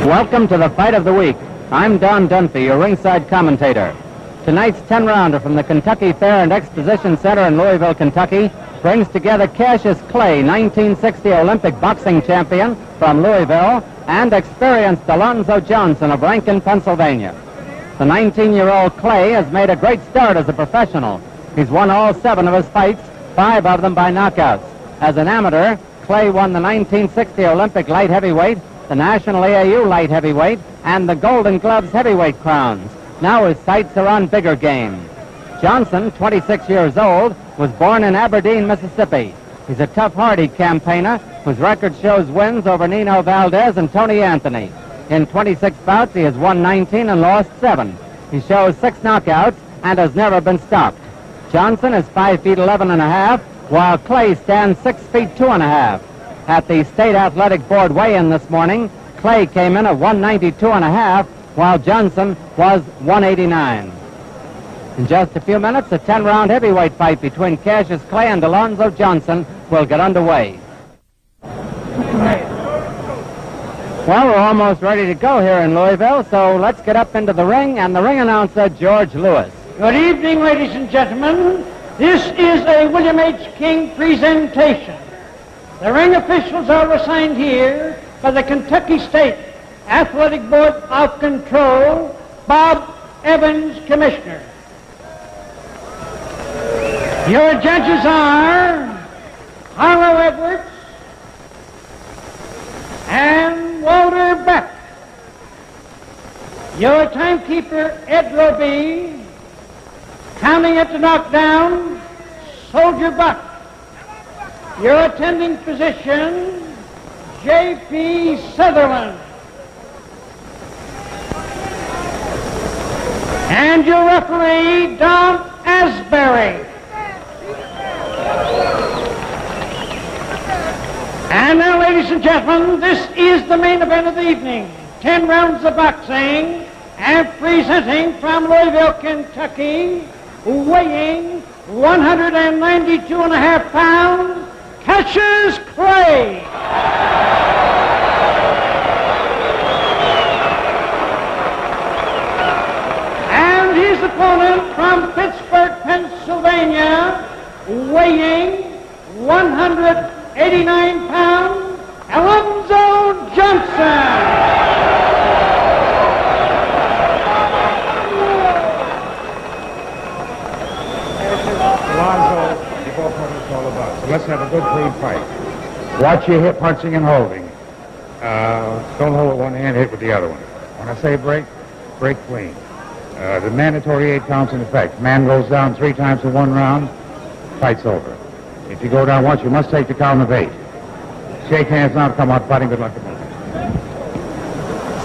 Welcome to the Fight of the Week. I'm Don Dunphy, your ringside commentator. Tonight's 10-rounder from the Kentucky Fair and Exposition Center in Louisville, Kentucky, brings together Cassius Clay, 1960 Olympic boxing champion from Louisville, and experienced Alonzo Johnson of Rankin, Pennsylvania. The 19-year-old Clay has made a great start as a professional. He's won all 7 of his fights, 5 of them by knockouts. As an amateur, Clay won the 1960 Olympic light heavyweight, the National AAU light heavyweight, and the Golden Gloves heavyweight crowns. Now his sights are on bigger game. Johnson, 26 years old, was born in Aberdeen, Mississippi. He's a tough, hardy campaigner whose record shows wins over Nino Valdez and Tony Anthony. In 26 bouts, he has won 19 and lost 7. He shows 6 knockouts and has never been stopped. Johnson is 5 feet 11 and a half, while Clay stands 6 feet 2 and a half. At the State Athletic Board weigh-in this morning, Clay came in at 192 and a half, while Johnson was 189. In just a few minutes, a 10-round heavyweight fight between Cassius Clay and Alonzo Johnson will get underway. Well, we're almost ready to go here in Louisville, so let's get up into the ring, and the ring announcer, George Lewis. Good evening, ladies and gentlemen. This is a William H. King presentation. The ring officials are assigned here by the Kentucky State Athletic Board of Control, Bob Evans, Commissioner. Your judges are Harlow Edwards and Walter Beck. Your timekeeper, Ed Roby. Counting at the knockdown, Soldier Buck. Your attending physician, J.P. Sutherland. And your referee, Don Asbury. And now, ladies and gentlemen, this is the main event of the evening. 10 rounds of boxing, and presenting from Louisville, Kentucky, weighing 192 and a half pounds, Cassius Clay. And his opponent from Pittsburgh, Pennsylvania, weighing 189 pounds, Alonzo Johnson. Alonzo, you both know what it's all about. So let's have a good, clean fight. Watch your hip punching and holding. Don't hold with one hand, hit with the other one. When I say break, break clean. The mandatory 8 counts in effect. Man goes down 3 times in 1 round, fight's over. If you go down once, you must take the count of 8. Shake hands now, come out fighting. Good luck to both.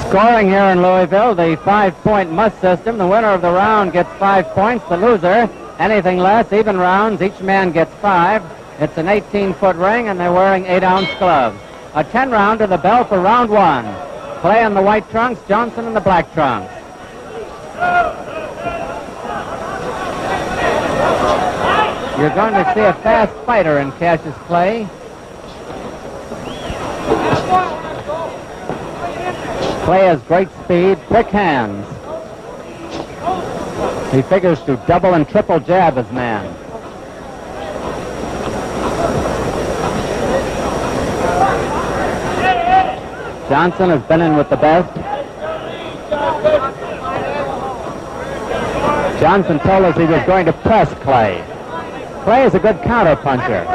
Scoring here in Louisville, the 5-point must system. The winner of the round gets 5 points. The loser, anything less, even rounds, each man gets 5. It's an 18-foot ring, and they're wearing 8-ounce gloves. A 10-round to the bell for round 1. Clay in the white trunks, Johnson in the black trunks. You're going to see a fast fighter in Cassius Clay. Clay has great speed, quick hands. He figures to double and triple jab his man. Johnson has been in with the best. Johnson told us he was going to press Clay. Clay is a good counter puncher.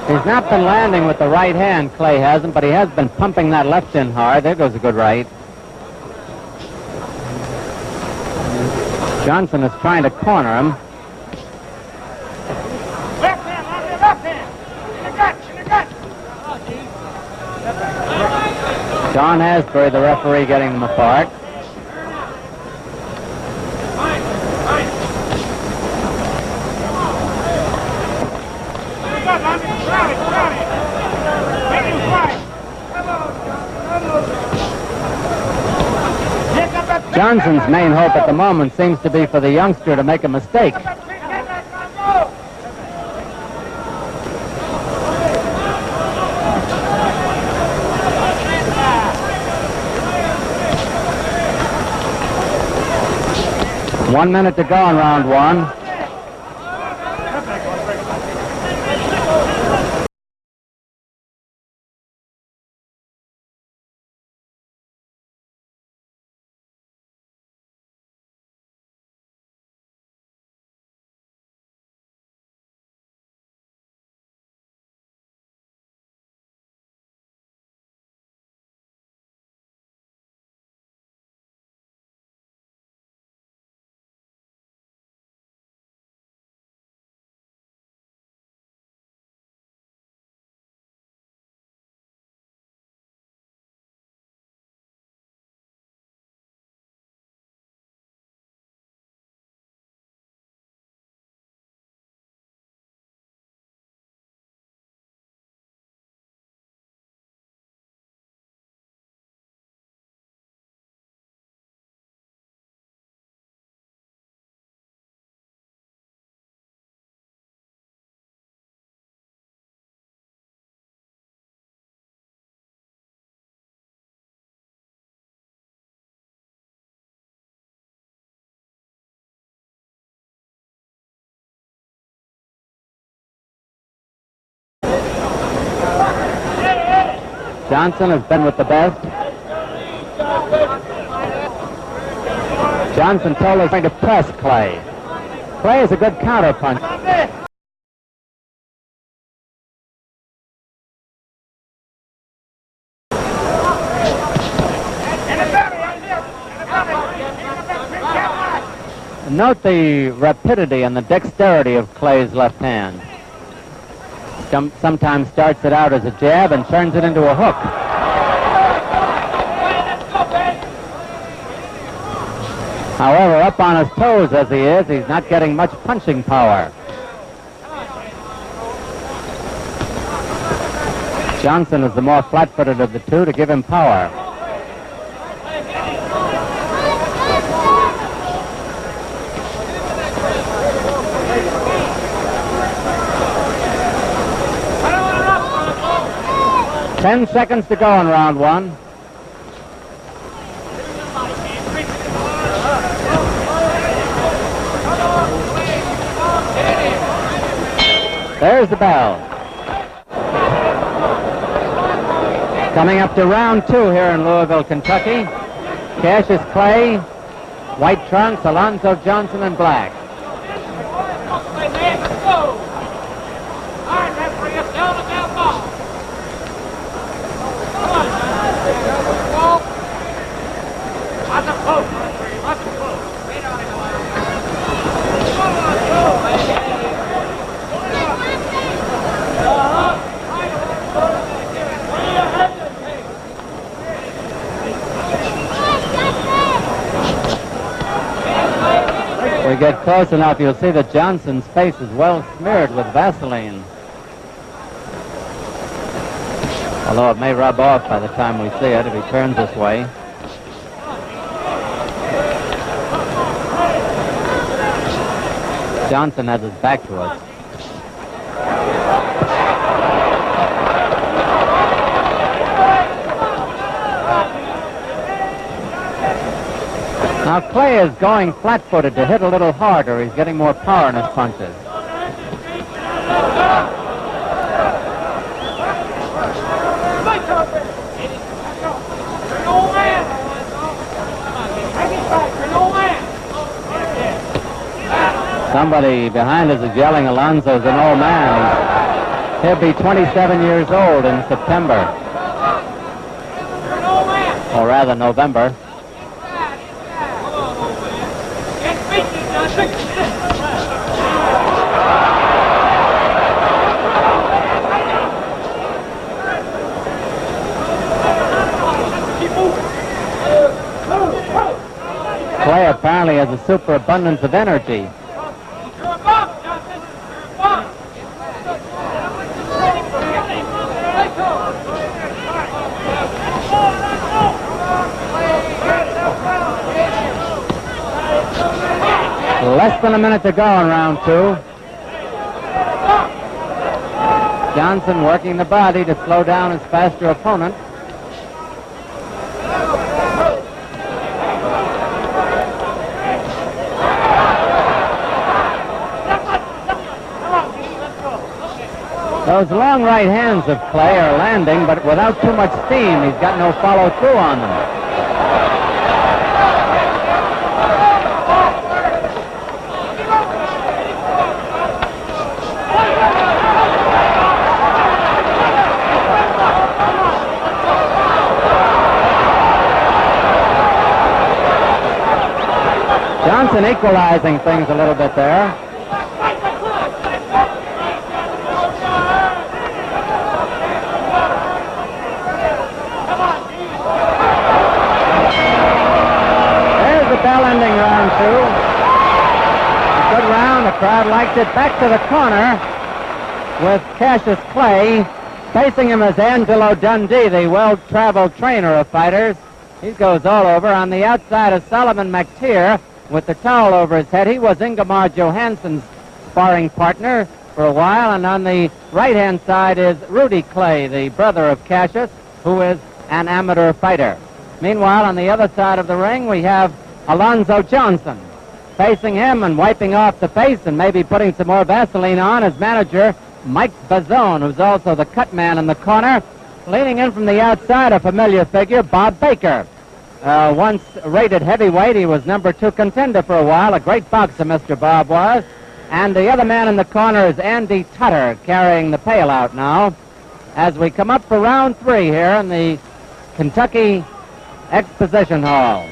He's not been landing with the right hand, Clay hasn't, but he has been pumping that left in hard. There goes a good right. Johnson is trying to corner him. Left hand. In the gut. Don Asbury, the referee, getting them apart. Johnson's main hope at the moment seems to be for the youngster to make a mistake. One minute to go in round one. Johnson has been with the best. Johnson told us going to press Clay. Clay is a good counter punch. Note the rapidity and the dexterity of Clay's left hand. Sometimes starts it out as a jab and turns it into a hook. However, up on his toes as he is, he's not getting much punching power. Johnson is the more flat-footed of the two to give him power. Ten seconds to go in round one. There's the bell. Coming up to round two here in Louisville, Kentucky. Cassius Clay, white trunks, Alonzo Johnson in black. We get close enough, you'll see that Johnson's face is well smeared with Vaseline. Although it may rub off by the time we see it if he turns this way. Johnson has his back to us. Now Clay is going flat-footed to hit a little harder. He's getting more power in his punches. Somebody behind us is yelling Alonzo's an old man. He'll be 27 years old in September. Or rather, November. Clay apparently has a superabundance of energy. Less than a minute to go in round 2. Johnson working the body to slow down his faster opponent. Those long right hands of Clay are landing, but without too much steam. He's got no follow-through on them. Johnson equalizing things a little bit there. There's the bell ending round 2. A good round. The crowd liked it. Back to the corner with Cassius Clay. Facing him is Angelo Dundee, the well-traveled trainer of fighters. He goes all over. On the outside is Solomon McTeer with the towel over his head. He was Ingemar Johansson's sparring partner for a while. And on the right-hand side is Rudy Clay, the brother of Cassius, who is an amateur fighter. Meanwhile, on the other side of the ring, we have Alonzo Johnson. Facing him and wiping off the face and maybe putting some more Vaseline on is manager Mike Bazone, who's also the cut man in the corner. Leaning in from the outside, a familiar figure, Bob Baker. Once rated heavyweight, he was number 2 contender for a while. A great boxer, Mr. Bob was. And the other man in the corner is Andy Tutter, carrying the pail out now. As we come up for round 3 here in the Kentucky Exposition Hall.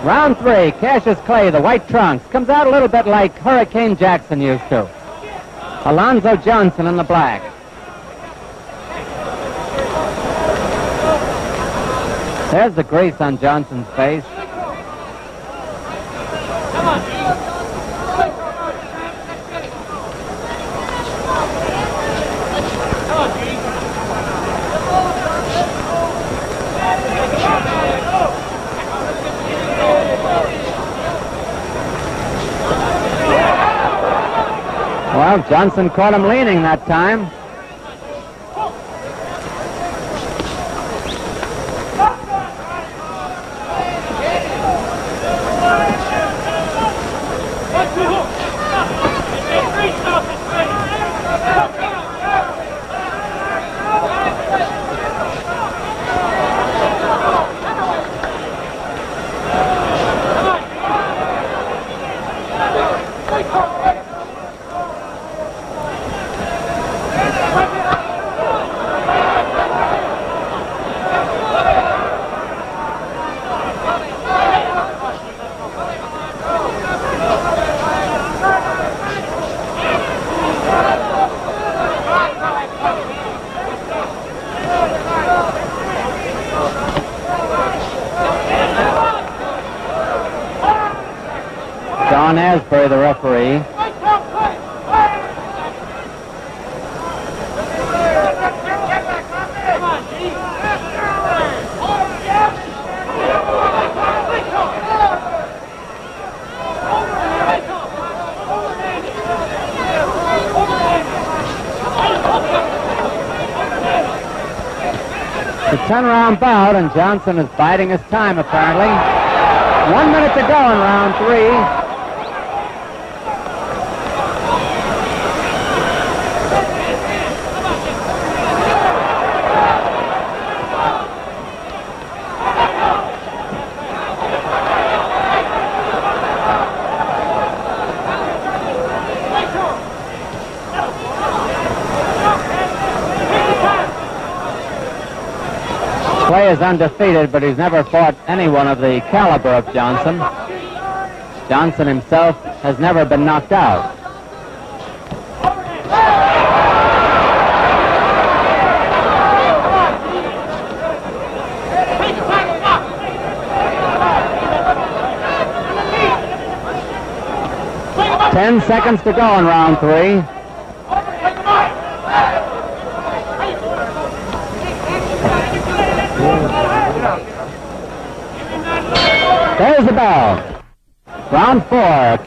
Round 3, Cassius Clay, the white trunks, comes out a little bit like Hurricane Jackson used to. Alonzo Johnson in the black. There's the grease on Johnson's face. Come on, well, Johnson caught him leaning that time. Don Asbury, the referee. It's a 10-round bout, and Johnson is biding his time, apparently. 1 minute to go in round 3. Clay is undefeated, but he's never fought anyone of the caliber of Johnson. Johnson himself has never been knocked out. Ten seconds to go in round 3. There's the bell. Round 4,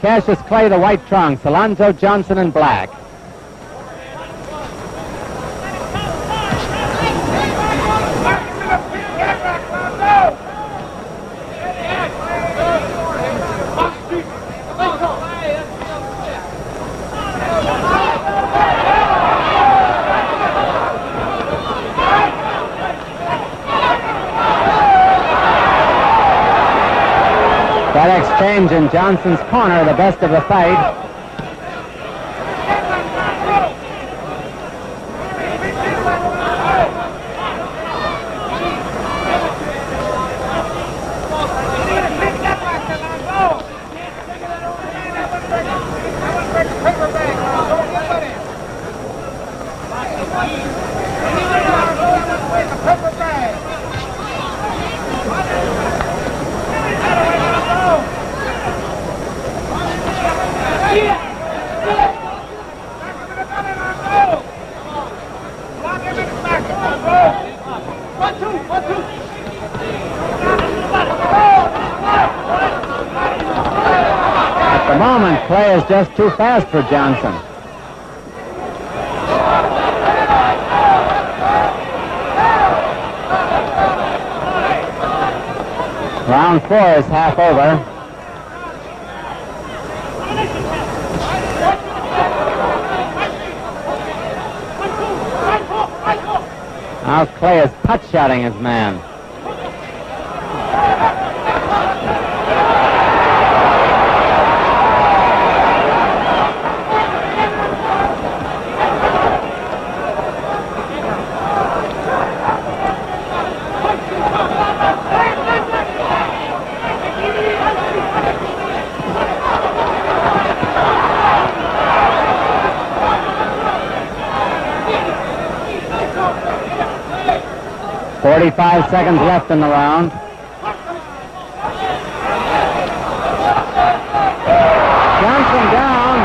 Cassius Clay, the white trunks, Alonzo Johnson in black. That exchange in Johnson's corner, the best of the fight. At the moment, Clay is just too fast for Johnson. Round 4 is half over. Now Clay is putt-shotting his man. .45 seconds left in the round. Johnson down.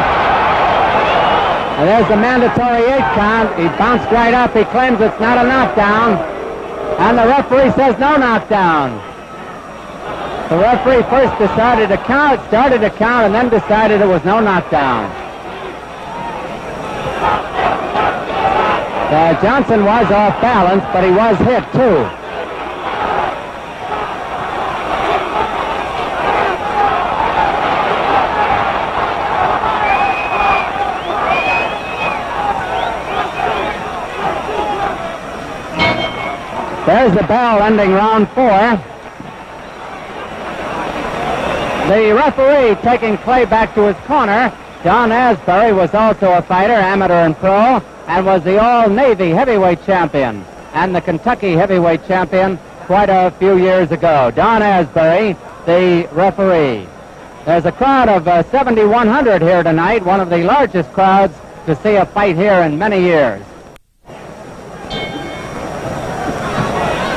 And there's the mandatory 8 count. He bounced right up. He claims it's not a knockdown. And the referee says no knockdown. The referee first started to count, and then decided it was no knockdown. Johnson was off balance, but he was hit, too. There's the bell ending round 4. The referee taking Clay back to his corner. Don Asbury was also a fighter, amateur and pro, and was the All-Navy heavyweight champion and the Kentucky heavyweight champion quite a few years ago. Don Asbury, the referee. There's a crowd of 7,100 here tonight, one of the largest crowds to see a fight here in many years.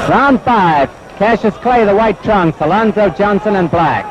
Round 5, Cassius Clay, the white trunks, Alonzo Johnson in black.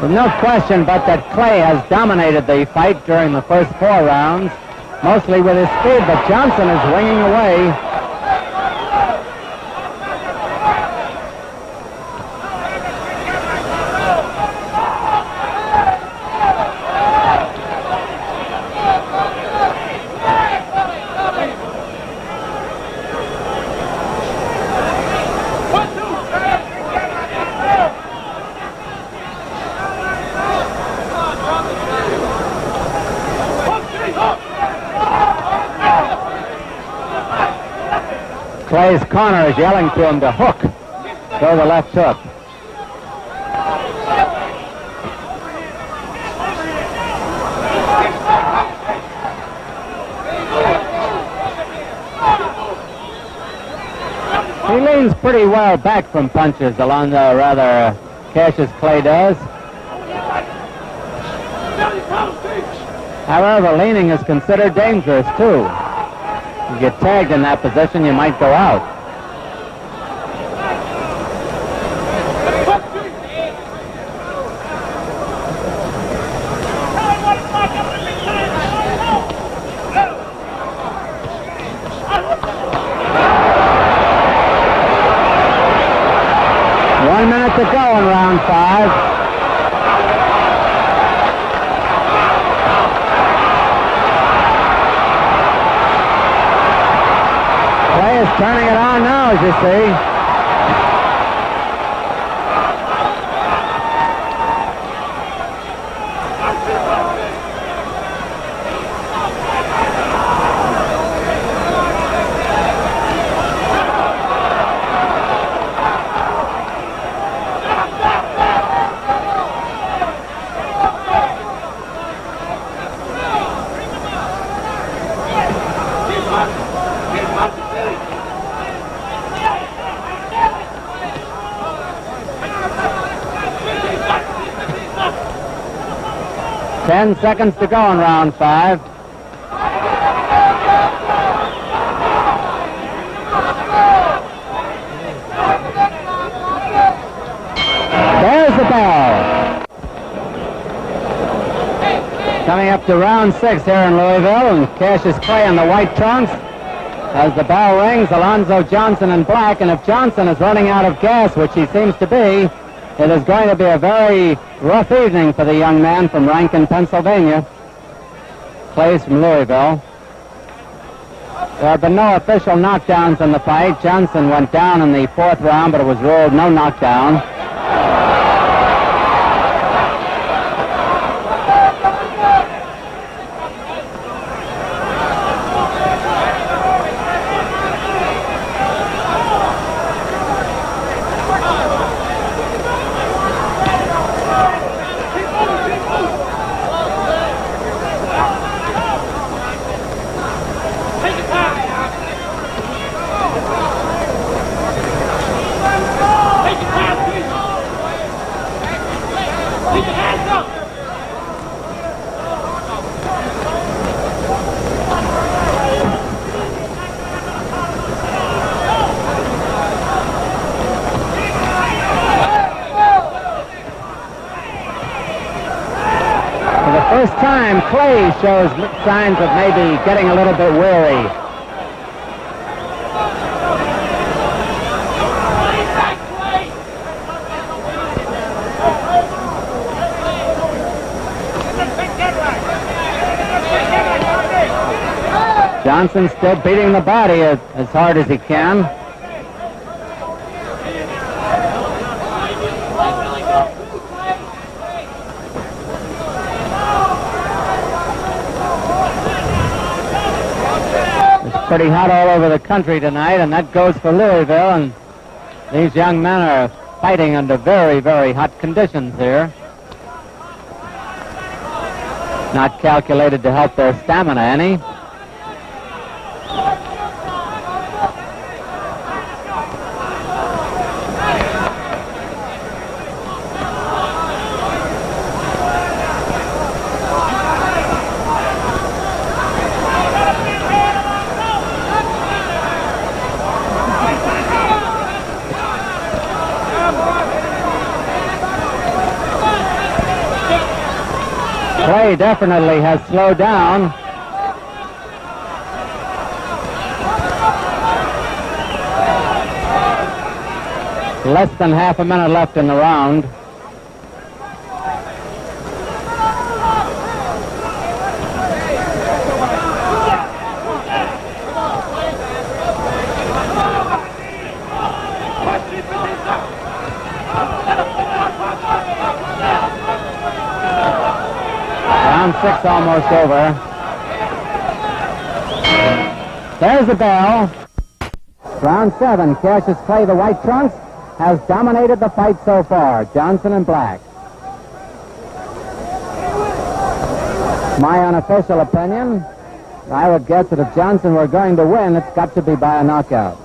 No question but that Clay has dominated the fight during the first 4 rounds, mostly with his speed, but Johnson is winging away. Clay's corner is yelling to him to hook. Throw the left hook. He leans pretty well back from punches, Cassius Clay does. However, leaning is considered dangerous, too. If you get tagged in that position, you might go out. One minute to go in round 5. Clay is turning it on now, as you see. Ten seconds to go in round 5. There's the bell. Coming up to round 6 here in Louisville, and Cassius Clay in the white trunks. As the bell rings, Alonzo Johnson in black, and if Johnson is running out of gas, which he seems to be, it is going to be a very rough evening for the young man from Rankin, Pennsylvania. Clay's from Louisville. There have been no official knockdowns in the fight. Johnson went down in the 4th round, but it was ruled no knockdown. First time, Clay shows signs of maybe getting a little bit weary. Johnson still beating the body as hard as he can. Pretty hot all over the country tonight, and that goes for Louisville, and these young men are fighting under very, very hot conditions here. Not calculated to help their stamina any. Clay definitely has slowed down. Less than half a minute left in the round. Round 6 almost over. There's the bell. Round 7, Cassius Clay, the white trunks, has dominated the fight so far. Johnson in black. My unofficial opinion, I would guess that if Johnson were going to win, it's got to be by a knockout.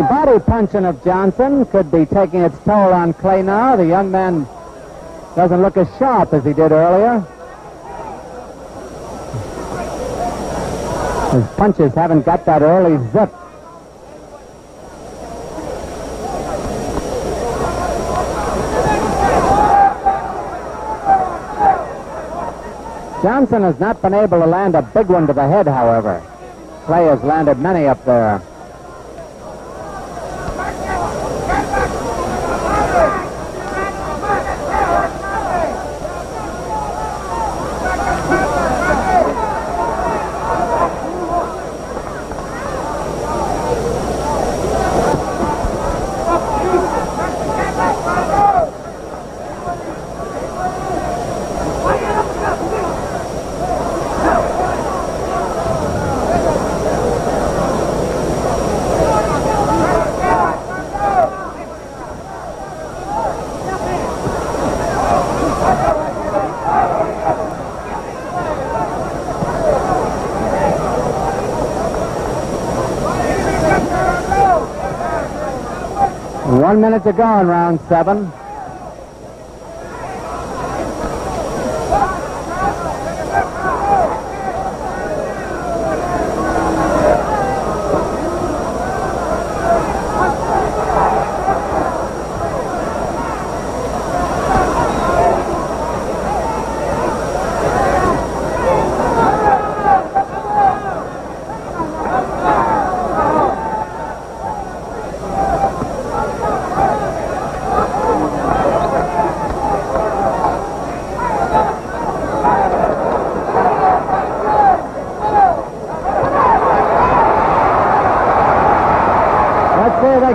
The body punching of Johnson could be taking its toll on Clay now. The young man doesn't look as sharp as he did earlier. His punches haven't got that early zip. Johnson has not been able to land a big one to the head, however. Clay has landed many up there. One minute to go in round 7.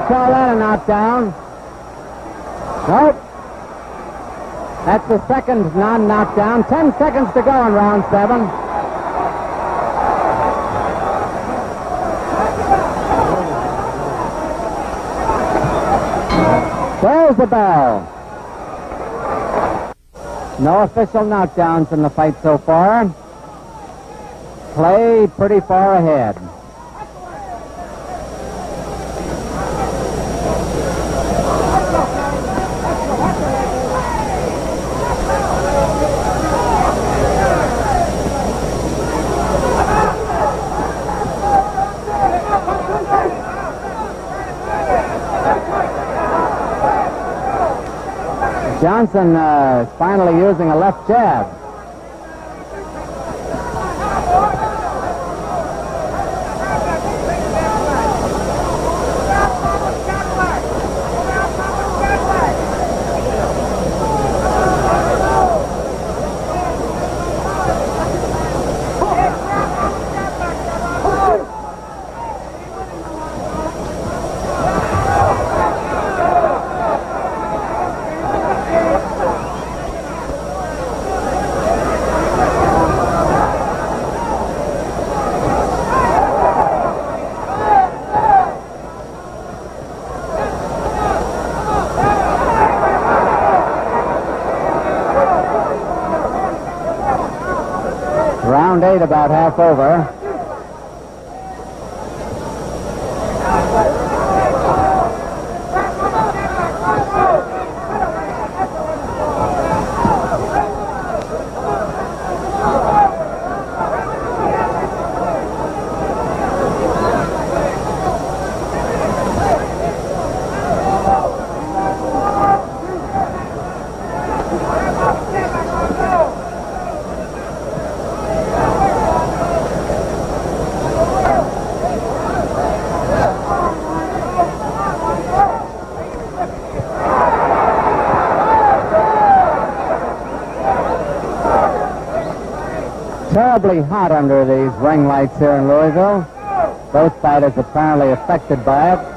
Call that a knockdown. Nope. That's the second non-knockdown. 10 seconds to go in round 7. There's the bell. No official knockdowns in the fight so far. Clay pretty far ahead. Johnson is finally using a left jab. Round 8 about half over. Terribly hot under these ring lights here in Louisville. Both fighters apparently affected by it.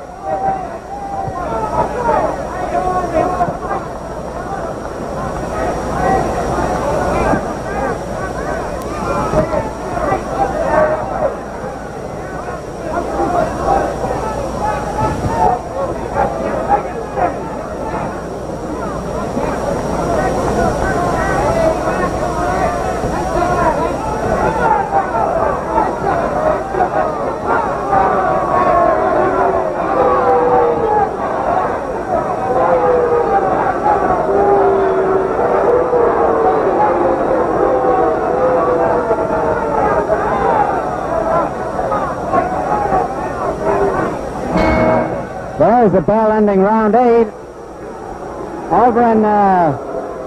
There's the bell ending round 8. Over in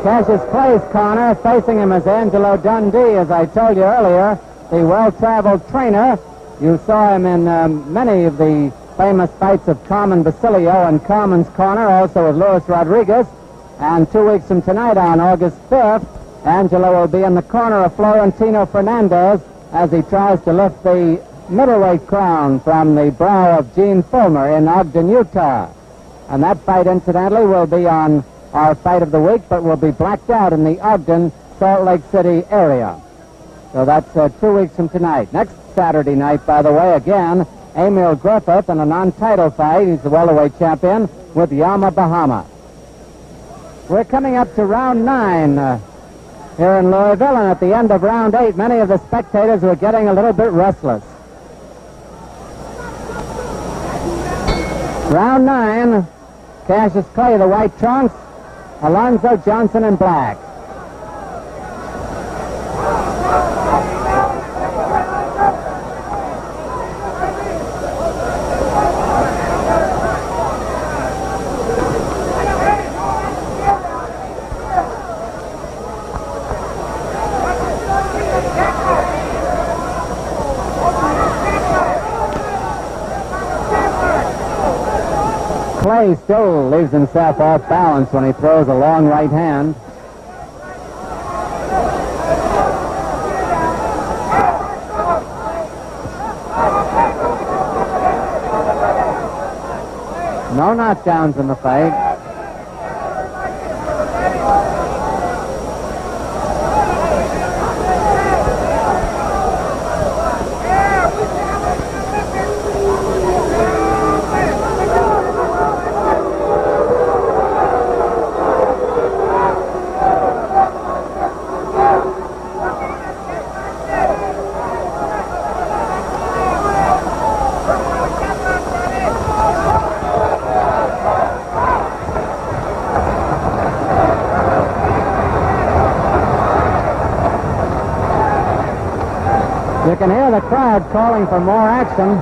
Cassius Clay's corner, facing him is Angelo Dundee, as I told you earlier, the well-traveled trainer. You saw him in many of the famous fights of Carmen Basilio in Carmen's corner, also with Luis Rodriguez. And 2 weeks from tonight, on August 5th, Angelo will be in the corner of Florentino Fernandez as he tries to lift the middleweight crown from the brow of Gene Fulmer in Ogden, Utah. And that fight, incidentally, will be on our fight of the week, but will be blacked out in the Ogden, Salt Lake City area. So that's 2 weeks from tonight. Next Saturday night, by the way, again, Emil Griffith in a non-title fight. He's the welterweight champion with Yama Bahama. We're coming up to round 9 here in Louisville, and at the end of round 8, many of the spectators were getting a little bit restless. Round 9, Cassius Clay, the white trunks, Alonzo Johnson in black. Clay still leaves himself off balance when he throws a long right hand. No knockdowns in the fight. You can hear the crowd calling for more action.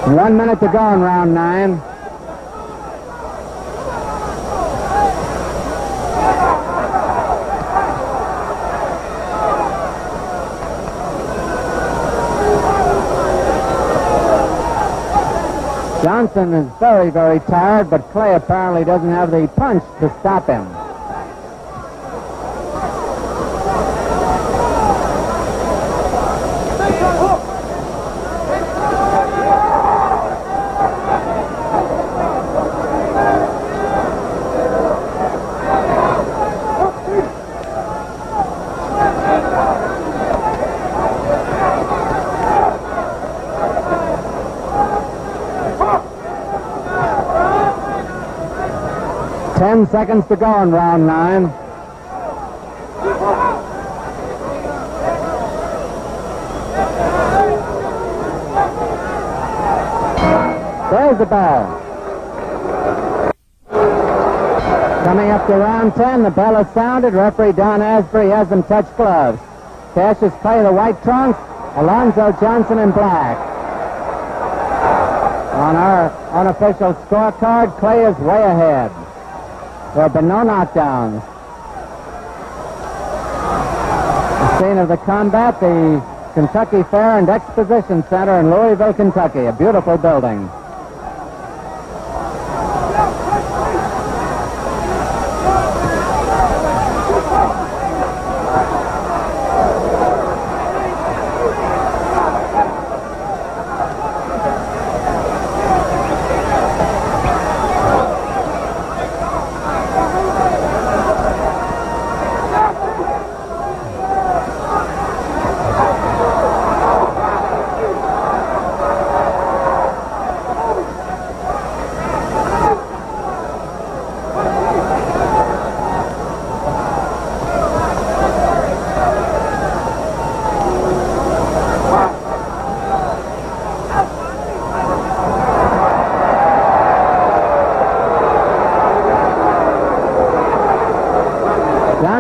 One minute to go in round 9. Johnson is very, very tired, but Clay apparently doesn't have the punch to stop him. Seconds to go in round 9. There's the bell. Coming up to round 10, the bell is sounded. Referee Don Asbury has them touch gloves. Cassius Clay, the white trunks, Alonzo Johnson in black. On our unofficial scorecard, Clay is way ahead. There have been no knockdowns. The scene of the combat, the Kentucky Fair and Exposition Center in Louisville, Kentucky. A beautiful building.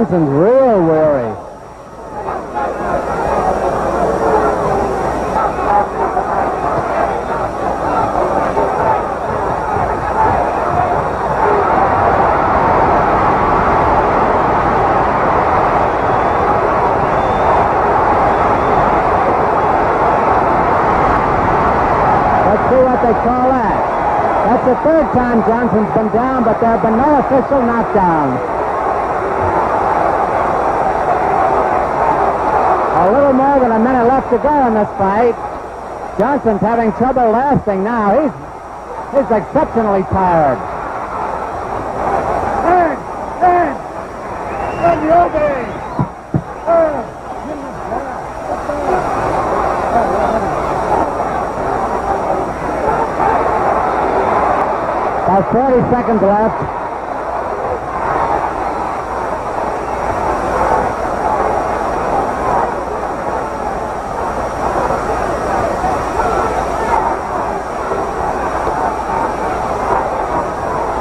Johnson's real weary. Let's see what they call that. That's the third time Johnson's been down, but there have been no official knockdowns. A little more than a minute left to go in this fight. Johnson's having trouble lasting now. He's exceptionally tired. About 40 seconds left.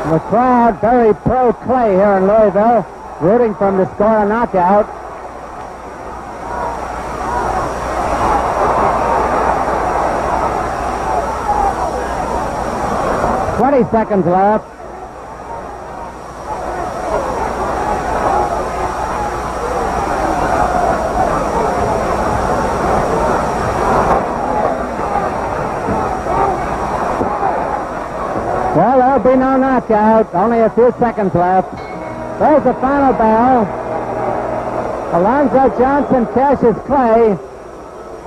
The crowd very pro-Clay here in Louisville, rooting for him to score a knockout. "20 seconds left. Well, there'll be no knockout. Only a few seconds left. There's the final bell. Alonzo Johnson cashes Clay,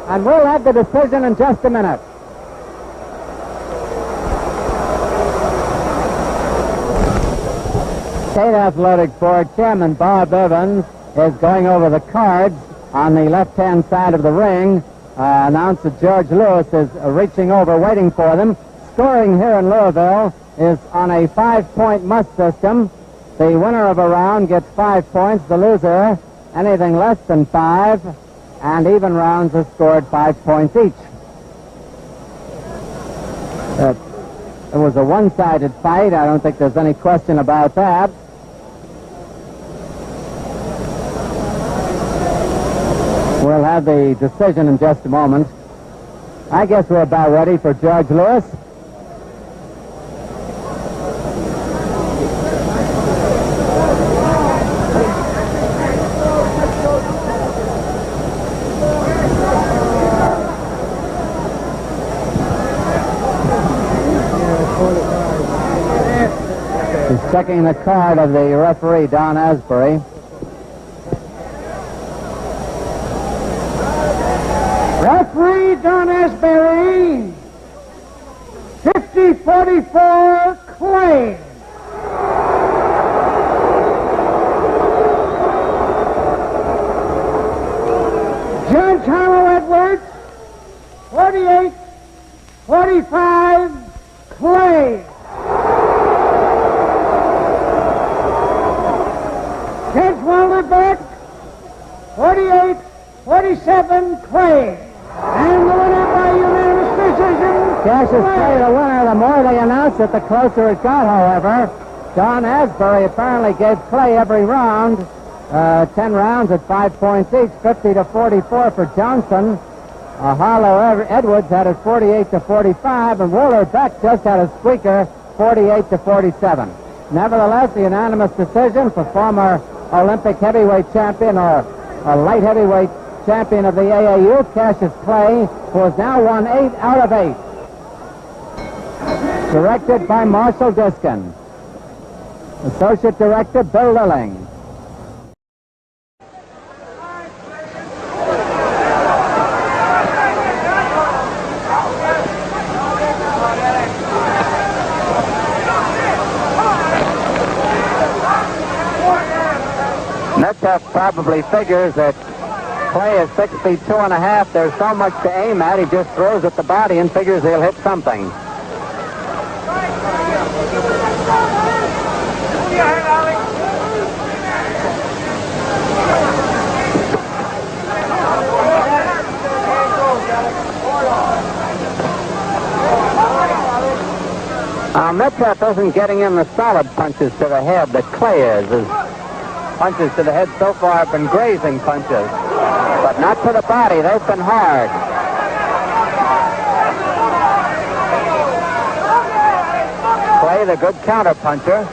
and we'll have the decision in just a minute. State Athletic Board Chairman Bob Evans is going over the cards on the left-hand side of the ring. Announcer George Lewis is reaching over, waiting for them. Scoring here in Louisville is on a 5-point must system. The winner of a round gets 5 points. The loser, anything less than 5, and even rounds are scored 5 points each. It was a one-sided fight. I don't think there's any question about that. We'll have the decision in just a moment. I guess we're about ready for George Lewis. He's checking the card of the referee, Don Asbury. Referee Don Asbury, 50-44 Clay. Judge Harlow Edwards, 48-45 Clay. Judge Walter Beck, 48-47 Clay. And the winner by unanimous decision, Cassius Clay, the winner. The more they announce it, the closer it got, however. Don Asbury apparently gave Clay every round. 10 rounds at 5 points each, 50-44 for Johnson. Harlow Edwards had it 48-45, and Wooler Beck just had a squeaker, 48-47. Nevertheless, the unanimous decision for former Olympic heavyweight champion or light heavyweight champion of the AAU, Cassius Clay, who has now won 8 out of 8. Directed by Marshall Diskin. Associate Director Bill Lilling. Metcalf probably figures that Clay is 6 feet 2.5. There's so much to aim at. He just throws at the body and figures he'll hit something. Metcalf isn't getting in the solid punches to the head that Clay is. punches to the head so far have been grazing punches, but not to the body. They've been hard. Clay, the good counter puncher.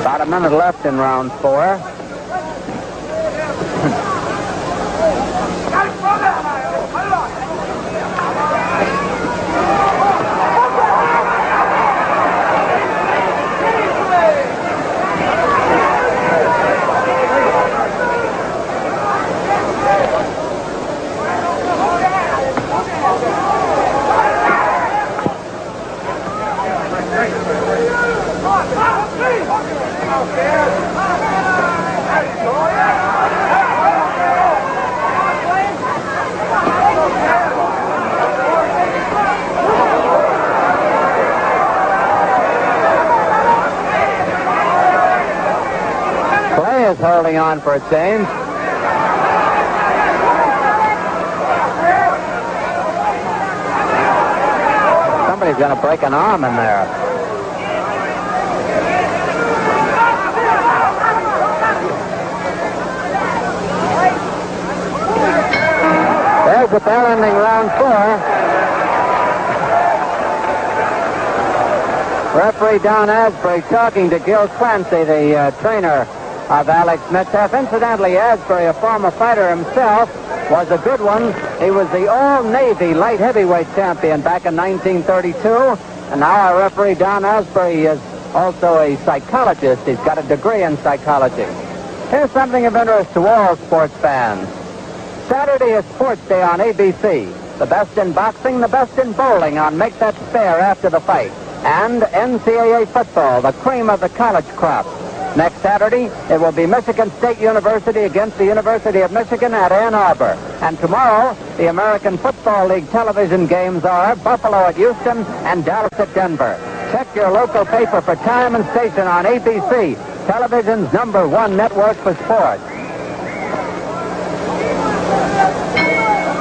About a minute left in round 4. Clay is holding on for a change. Somebody's going to break an arm in there. There's the bell ending round 4. Referee Don Asbury talking to Gil Clancy, the trainer of Alex Metcalf. Incidentally, Asbury, a former fighter himself, was a good one. He was the All-Navy light heavyweight champion back in 1932. And now our referee Don Asbury is also a psychologist. He's got a degree in psychology. Here's something of interest to all sports fans. Saturday is Sports Day on ABC. The best in boxing, the best in bowling on Make That Fair after the fight. And NCAA football, the cream of the college crop. Next Saturday, it will be Michigan State University against the University of Michigan at Ann Arbor. And tomorrow, the American Football League television games are Buffalo at Houston and Dallas at Denver. Check your local paper for time and station on ABC, television's #1 network for sports.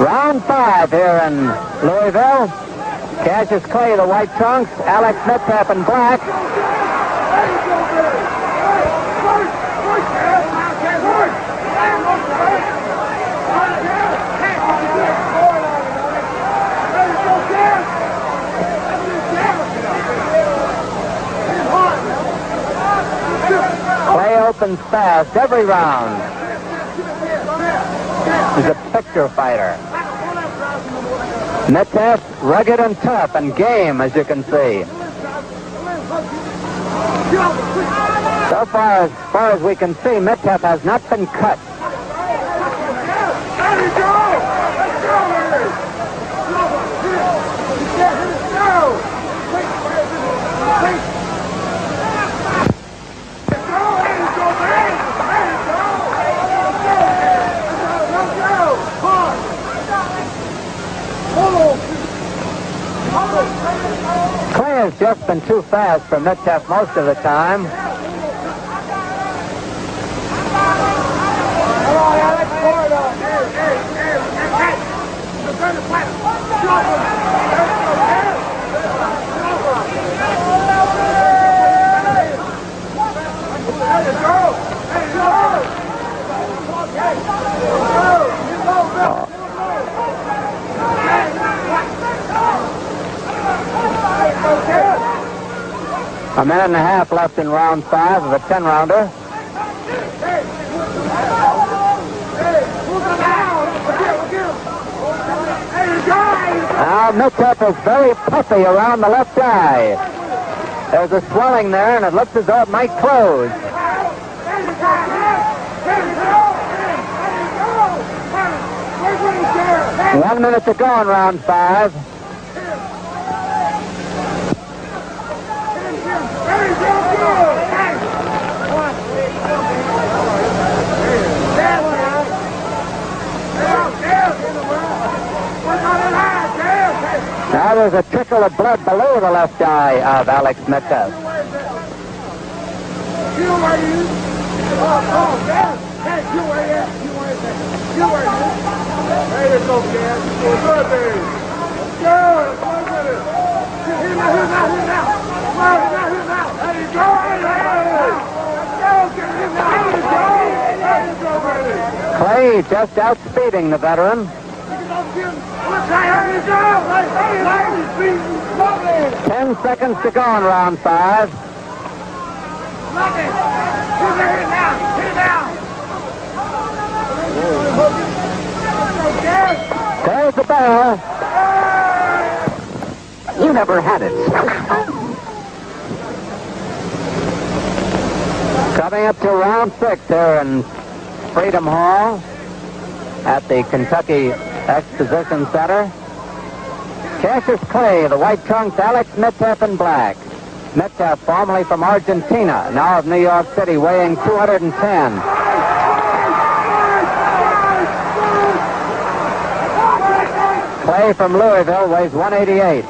Round 5 here in Louisville. Cassius Clay, the white trunks. Alex Metcalf in black. Clay opens fast every round. He's a picture fighter. Metcalf, rugged and tough and game, as you can see. So far as we can see, Metcalf has not been cut. Clay has just been too fast for Metcalf most of the time. A minute and a half left in round 5 of a 10-rounder. Now Metcalf is very puffy around the left eye. There's a swelling there, and it looks as though it might close. One minute to go in round 5. Now there's a trickle of blood below the left eye of Alex Metcalf. There you go, Gaz. You're good, baby. Good. Look at it. He's out. There you go. Clay just outspeeding the veteran. 10 seconds to go in round 5. There's the bell. You never had it. Coming up to round 6 here in Freedom Hall at the Kentucky Exposition Center. Cassius Clay, the white trunks, Alex Mitteff in black. Mitteff, formerly from Argentina, now of New York City, weighing 210. Clay from Louisville weighs 188.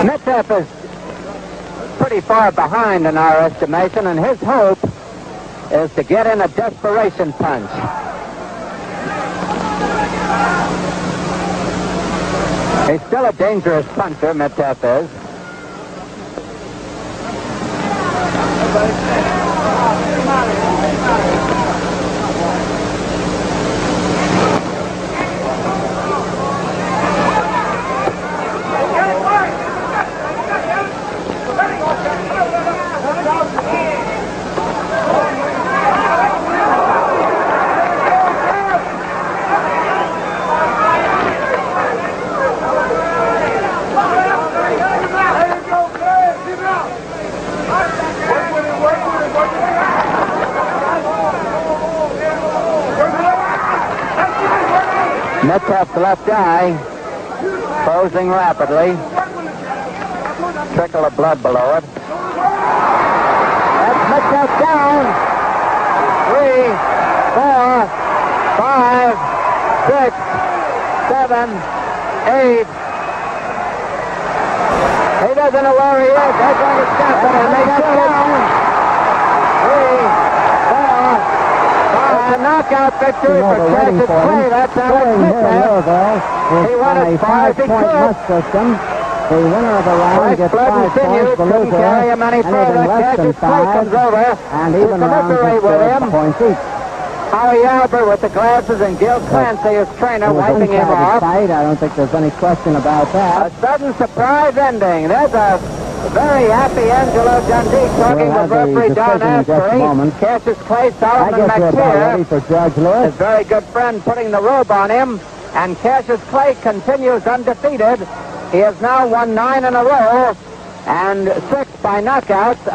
Mitteff is pretty far behind in our estimation, and his hope is to get in a desperation punch. He's still a dangerous puncher, Mitteff is. Mitteff's left eye closing rapidly. Trickle of blood below it. That's Mitteff down. 3, 4, 5, 6, 7, 8. He doesn't know where he is. They're going to stop it and make it down. 3, 4, 5. A knockout victory for Cassius Clay. That's Alex Mitteff. He won as far as he could. The winner of the round gets 5 points. The loser, carry him any further. anything less than Cassius Clay 5, comes over and to even rounds commiserate with with him. points each. Howie Albert with the glasses and Gil Clancy, his trainer, It was wiping him one-sided off. fight. I don't think there's any question about A that. sudden surprise ending. There's a very happy Angelo Dundee talking We'll with have the referee Don decision in just a Asbury. moment. Cassius Clay, I Solomon guess we're about ready McTeer, for Judge his Lewis. very good friend, putting the robe on him. And Cassius Clay continues undefeated. He has now won 9 in a row and 6 by knockouts.